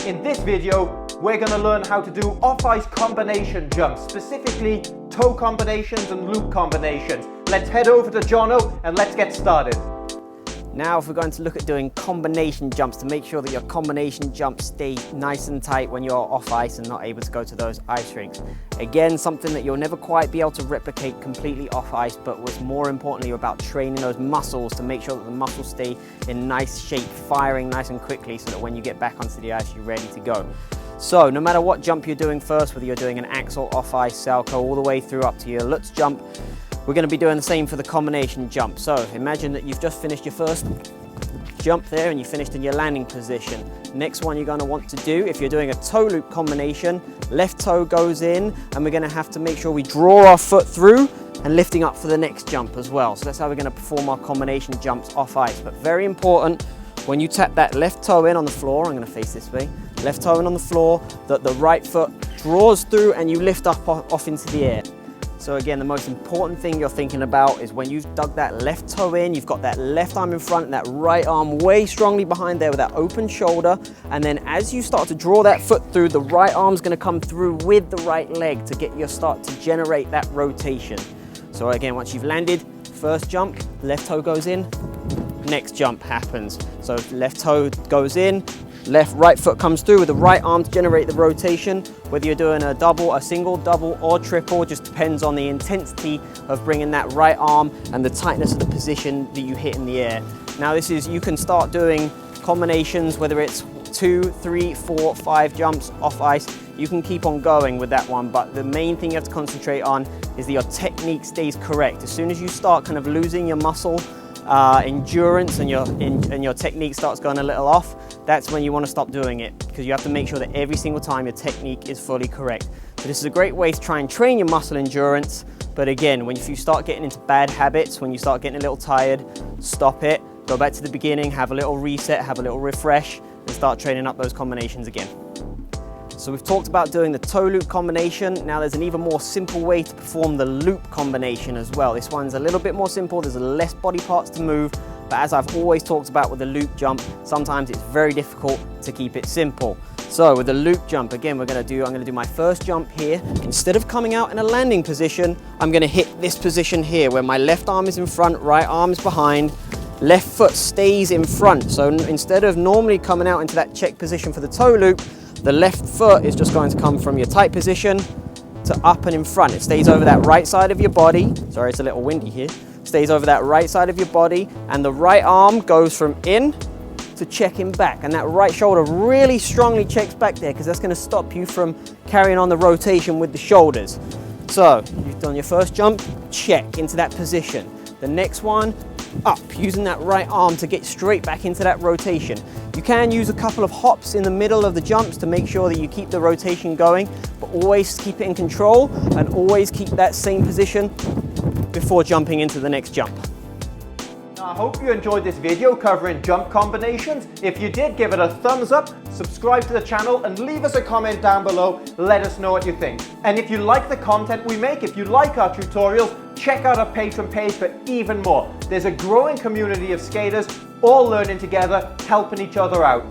In this video, we're going to learn how to do off-ice combination jumps, specifically toe combinations and loop combinations. Let's head over to Jono and let's get started. Now if we're going to look at doing combination jumps to make sure that your combination jumps stay nice and tight when you're off ice and not able to go to those ice rinks. Again, something that you'll never quite be able to replicate completely off ice, but was more importantly about training those muscles to make sure that the muscles stay in nice shape, firing nice and quickly so that when you get back onto the ice, you're ready to go. So no matter what jump you're doing first, whether you're doing an Axel, off ice, Salchow, all the way through up to your Lutz jump, we're going to be doing the same for the combination jump. So imagine that you've just finished your first jump there and you finished in your landing position. Next one you're going to want to do, if you're doing a toe loop combination, left toe goes in and we're going to have to make sure we draw our foot through and lifting up for the next jump as well. So that's how we're going to perform our combination jumps off ice. But very important, when you tap that left toe in on the floor, I'm going to face this way, left toe in on the floor, that the right foot draws through and you lift up off into the air. So again, the most important thing you're thinking about is when you've dug that left toe in, you've got that left arm in front and that right arm way strongly behind there with that open shoulder. And then as you start to draw that foot through, the right arm's gonna come through with the right leg to get your start to generate that rotation. So again, once you've landed, first jump, left toe goes in, next jump happens. So left toe goes in, right foot comes through with the right arm to generate the rotation. Whether you're doing a double, a single, double or triple, just depends on the intensity of bringing that right arm and the tightness of the position that you hit in the air. Now this is, you can start doing combinations, whether it's 2, 3, 4, 5 jumps off ice. You can keep on going with that one, but the main thing you have to concentrate on is that your technique stays correct. As soon as you start kind of losing your muscle endurance and your technique starts going a little off, that's when you want to stop doing it, because you have to make sure that every single time your technique is fully correct. So this is a great way to try and train your muscle endurance, but again, if you start getting into bad habits, when you start getting a little tired, stop it, go back to the beginning, have a little reset, have a little refresh, and start training up those combinations again. So we've talked about doing the toe loop combination. Now there's an even more simple way to perform the loop combination as well. This one's a little bit more simple, there's less body parts to move, but as I've always talked about with the loop jump, sometimes it's very difficult to keep it simple. So with the loop jump, again, I'm gonna do my first jump here. Instead of coming out in a landing position, I'm gonna hit this position here where my left arm is in front, right arm is behind, left foot stays in front. So instead of normally coming out into that check position for the toe loop, the left foot is just going to come from your tight position to up and in front. It stays over that right side of your body. Sorry, it's a little windy here. Stays over that right side of your body, and the right arm goes from in to checking back. And that right shoulder really strongly checks back there, because that's going to stop you from carrying on the rotation with the shoulders. So you've done your first jump, check into that position. The next one, up, using that right arm to get straight back into that rotation. You can use a couple of hops in the middle of the jumps to make sure that you keep the rotation going, but always keep it in control and always keep that same position before jumping into the next jump. Now, I hope you enjoyed this video covering jump combinations. If you did, give it a thumbs up, subscribe to the channel and leave us a comment down below. Let us know what you think. And if you like the content we make, if you like our tutorials, check out our Patreon page for even more. There's a growing community of skaters all learning together, helping each other out.